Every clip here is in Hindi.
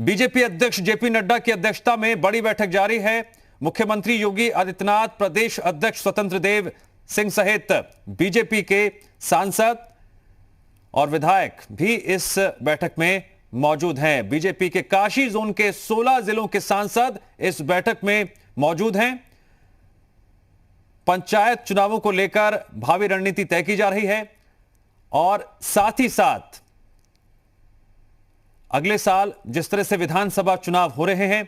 बीजेपी अध्यक्ष जेपी नड्डा की अध्यक्षता में बड़ी बैठक जारी है। मुख्यमंत्री योगी आदित्यनाथ, प्रदेश अध्यक्ष स्वतंत्र देव सिंह सहित बीजेपी के सांसद और विधायक भी इस बैठक में मौजूद हैं। बीजेपी के काशी जोन के 16 जिलों के सांसद इस बैठक में मौजूद हैं। पंचायत चुनावों को लेकर भावी रणनीति तय की जा रही है और साथ ही साथ अगले साल जिस तरह से विधानसभा चुनाव हो रहे हैं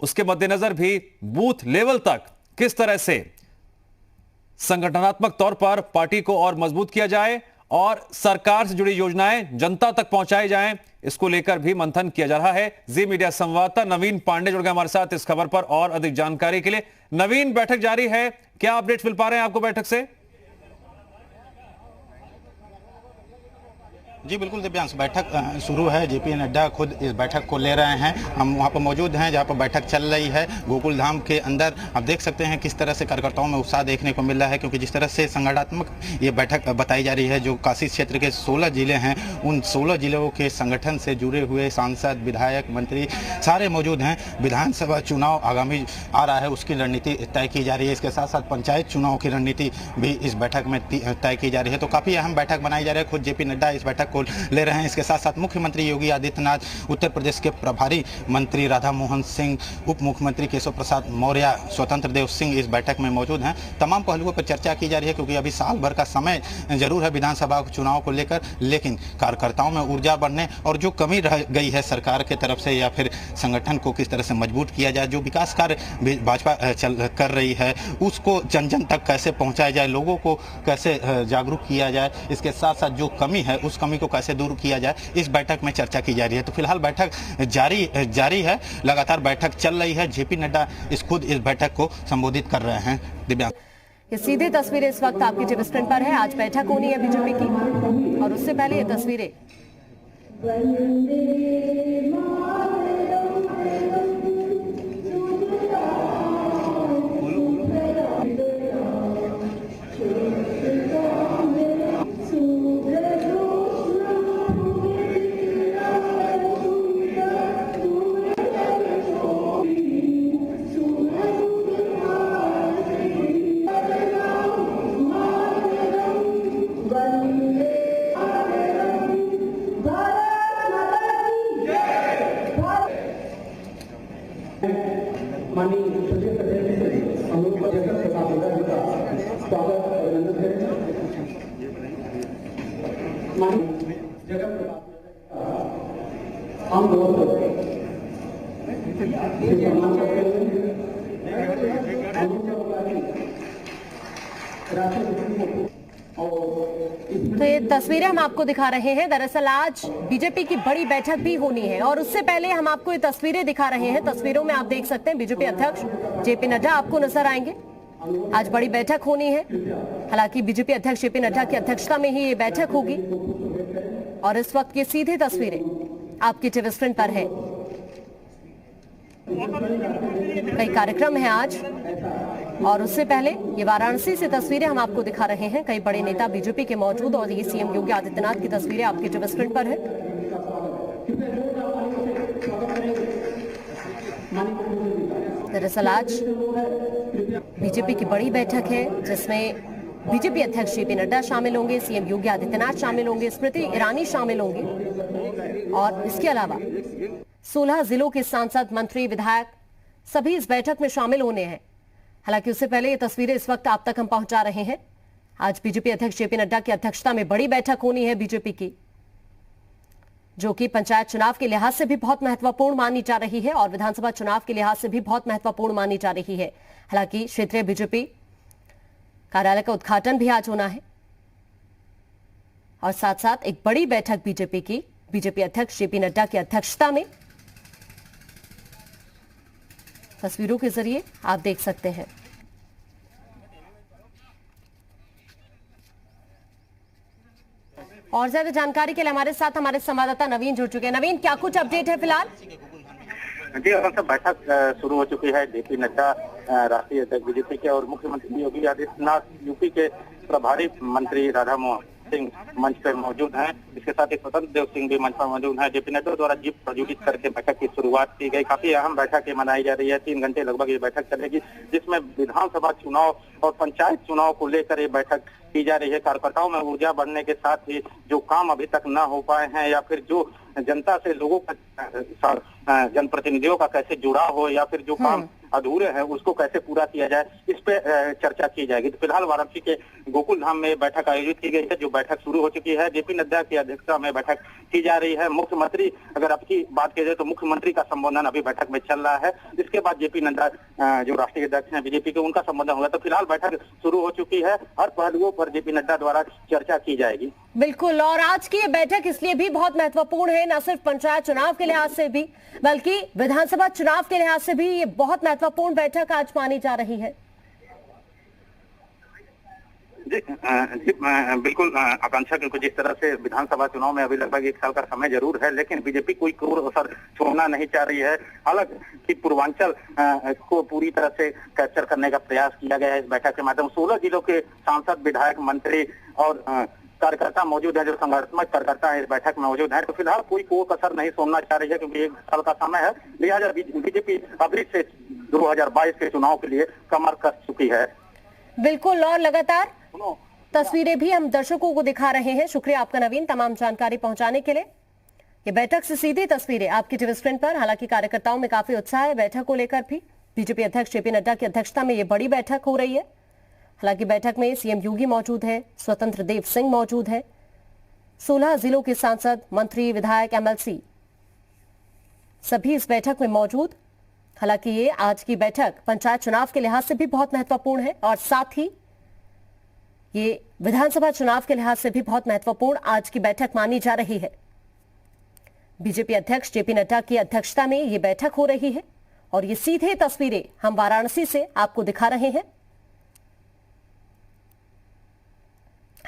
उसके मद्देनजर भी बूथ लेवल तक किस तरह से संगठनात्मक तौर पर पार्टी को और मजबूत किया जाए और सरकार से जुड़ी योजनाएं जनता तक पहुंचाई जाएं, इसको लेकर भी मंथन किया जा रहा है। जी मीडिया संवाददाता नवीन पांडे जुड़ गए हमारे साथ इस खबर पर और अधिक जानकारी के लिए। नवीन, बैठक जारी है, क्या अपडेट मिल पा रहे हैं आपको बैठक से? जी बिल्कुल दिव्यांश, बैठक शुरू है। जेपी नड्डा खुद इस बैठक को ले रहे हैं। हम वहाँ पर मौजूद हैं जहाँ पर बैठक चल रही है गोकुल धाम के अंदर। आप देख सकते हैं किस तरह से कार्यकर्ताओं में उत्साह देखने को मिल रहा है, क्योंकि जिस तरह से संगठनात्मक ये बैठक बताई जा रही है, जो काशी क्षेत्र के 16 जिले हैं, उन 16 जिलों के संगठन से जुड़े हुए सांसद, विधायक, मंत्री सारे मौजूद हैं। विधानसभा चुनाव आगामी आ रहा है, उसकी रणनीति तय की जा रही है। इसके साथ साथ पंचायत चुनाव की रणनीति भी इस बैठक में तय की जा रही है। तो काफ़ी अहम बैठक बनाई जा रही है। खुद जेपी नड्डा इस बैठक को ले रहे हैं। इसके साथ साथ मुख्यमंत्री योगी आदित्यनाथ, उत्तर प्रदेश के प्रभारी मंत्री राधा मोहन सिंह, उप मुख्यमंत्री केशव प्रसाद मौर्य, स्वतंत्र देव सिंह इस बैठक में मौजूद हैं। तमाम पहलुओं पर चर्चा की जा रही है, क्योंकि अभी साल भर का समय जरूर है विधानसभा चुनाव को लेकर, लेकिन कार्यकर्ताओं में ऊर्जा बढ़ने और जो कमी रह गई है सरकार की तरफ से या फिर संगठन को किस तरह से मजबूत किया जाए, जो विकास कार्य भाजपा कर रही है उसको जन जन तक कैसे पहुँचाया जाए, लोगों को कैसे जागरूक किया जाए, इसके साथ साथ जो कमी है उस कमी को कैसे दूर किया जाए, इस बैठक में चर्चा की जा रही है। तो फिलहाल बैठक जारी है, लगातार बैठक चल रही है। जेपी नड्डा खुद इस बैठक को संबोधित कर रहे हैं। दिव्यांग, ये सीधे तस्वीरें इस वक्त आपकी टीवी स्क्रीन पर है। आज बैठक होनी है बीजेपी की और उससे पहले ये तस्वीरें। तो ये तस्वीरें हम आपको दिखा रहे हैं। दरअसल आज बीजेपी की बड़ी बैठक भी होनी है और उससे पहले हम आपको ये तस्वीरें दिखा रहे हैं। तस्वीरों में आप देख सकते हैं बीजेपी अध्यक्ष जेपी नड्डा आपको नजर आएंगे। आज बड़ी बैठक होनी है। हालांकि बीजेपी अध्यक्ष जेपी नड्डा की अध्यक्षता में ही ये बैठक होगी और इस वक्त ये सीधे तस्वीरें आपकी टीवी स्क्रीन पर है। कई कार्यक्रम है आज और उससे पहले ये वाराणसी से तस्वीरें हम आपको दिखा रहे हैं। कई बड़े नेता बीजेपी के मौजूद और ये सीएम योगी आदित्यनाथ की तस्वीरें आपके टीवी स्क्रीन पर है। दरअसल आज बीजेपी की बड़ी बैठक है जिसमें बीजेपी अध्यक्ष जेपी नड्डा शामिल होंगे, सीएम योगी आदित्यनाथ शामिल होंगे, स्मृति ईरानी शामिल होंगी और इसके अलावा 16 जिलों के सांसद, मंत्री, विधायक सभी इस बैठक में शामिल होने हैं। हालांकि उससे पहले ये तस्वीरें इस वक्त आप तक हम पहुंचा रहे हैं। आज बीजेपी अध्यक्ष जेपी नड्डा की अध्यक्षता में बड़ी बैठक होनी है बीजेपी की, जो कि पंचायत चुनाव के लिहाज से भी बहुत महत्वपूर्ण मानी जा रही है और विधानसभा चुनाव के लिहाज से भी बहुत महत्वपूर्ण मानी जा रही है। हालांकि क्षेत्रीय बीजेपी कार्यालय का उद्घाटन भी आज होना है और साथ साथ एक बड़ी बैठक बीजेपी की, बीजेपी अध्यक्ष जेपी नड्डा की अध्यक्षता में। तस्वीरों के जरिए आप देख सकते हैं। और ज्यादा जानकारी के लिए हमारे साथ हमारे संवाददाता नवीन जुड़ चुके हैं। नवीन, क्या कुछ अपडेट है फिलहाल? जी, बैठक शुरू हो चुकी है। जेपी नड्डा राष्ट्रीय अध्यक्ष बीजेपी के और मुख्यमंत्री योगी आदित्यनाथ, यूपी के प्रभारी मंत्री राधा मोहन सिंह मंच पर मौजूद हैं। इसके साथ ही स्वतंत्र देव सिंह भी मंच पर मौजूद हैं। जेपी नड्डा द्वारा जीप प्रज्वलित करके बैठक की शुरुआत की गई। काफी अहम बैठक ये मनाई जा रही है। 3 घंटे लगभग ये बैठक चलेगी, जिसमें विधानसभा चुनाव और पंचायत चुनाव को लेकर ये बैठक की जा रही है। कार्यकर्ताओं में ऊर्जा बढ़ने के साथ ही जो काम अभी तक न हो पाए हैं या फिर जो जनता से लोगों का जनप्रतिनिधियों का कैसे जुड़ाव हो या फिर जो काम अधूरे हैं उसको कैसे पूरा किया जाए, इस पे चर्चा की जाएगी। तो फिलहाल वाराणसी के गोकुल धाम में बैठक आयोजित की गई है, जो बैठक शुरू हो चुकी है। जेपी नड्डा की अध्यक्षता में बैठक की जा रही है। मुख्यमंत्री, अगर अब की बात की जाए तो मुख्यमंत्री का संबोधन अभी बैठक में चल रहा है। इसके बाद जेपी नड्डा जो राष्ट्रीय अध्यक्ष हैं बीजेपी के, उनका संबोधन होगा। तो फिलहाल बैठक शुरू हो चुकी है। हर पहलुओं पर जेपी नड्डा द्वारा चर्चा की जाएगी। बिल्कुल, और आज की ये बैठक इसलिए भी बहुत महत्वपूर्ण है, न सिर्फ पंचायत चुनाव के लिहाज से भी बल्कि विधानसभा चुनाव के लिहाज से भी ये बहुत महत्वपूर्ण बैठक आज मानी जा रही है। जी बिल्कुल आकांक्षा, क्योंकि जिस तरह से विधानसभा चुनाव में अभी लगभग 1 साल का समय जरूर है, लेकिन बीजेपी कोई असर छोड़ना नहीं चाह रही है। हालांकि पूर्वांचल को पूरी तरह से कैप्चर करने का प्रयास किया गया है इस बैठक के माध्यम। 16 जिलों के सांसद, विधायक, मंत्री और कार्यकर्ता मौजूद है, जो संगठनात्मक कार्यकर्ता है इस बैठक में मौजूद है। तो फिलहाल कोई कसर नहीं छोड़ना चाह रही है, क्योंकि 1 साल का समय है। लिहाजा बीजेपी अभी से 2022 के चुनाव के लिए कमर कस चुकी है। बिल्कुल, और लगातार तस्वीरें भी हम दर्शकों को दिखा रहे हैं। शुक्रिया आपका नवीन, तमाम जानकारी पहुंचाने के लिए। ये बैठक से सीधी तस्वीरें आपकी टीवी स्क्रीन पर। हालांकि कार्यकर्ताओं में काफी उत्साह है बैठक को लेकर भी। बीजेपी अध्यक्ष जेपी नड्डा की अध्यक्षता में ये बड़ी बैठक हो रही है। हालांकि बैठक में सीएम योगी मौजूद है, स्वतंत्र देव सिंह मौजूद है, 16 जिलों के सांसद, मंत्री, विधायक, एमएलसी सभी इस बैठक में मौजूद। हालांकि ये आज की बैठक पंचायत चुनाव के लिहाज से भी बहुत महत्वपूर्ण है और साथ ही ये विधानसभा चुनाव के लिहाज से भी बहुत महत्वपूर्ण आज की बैठक मानी जा रही है। बीजेपी अध्यक्ष जेपी नड्डा की अध्यक्षता में ये बैठक हो रही है और ये सीधे तस्वीरें हम वाराणसी से आपको दिखा रहे हैं।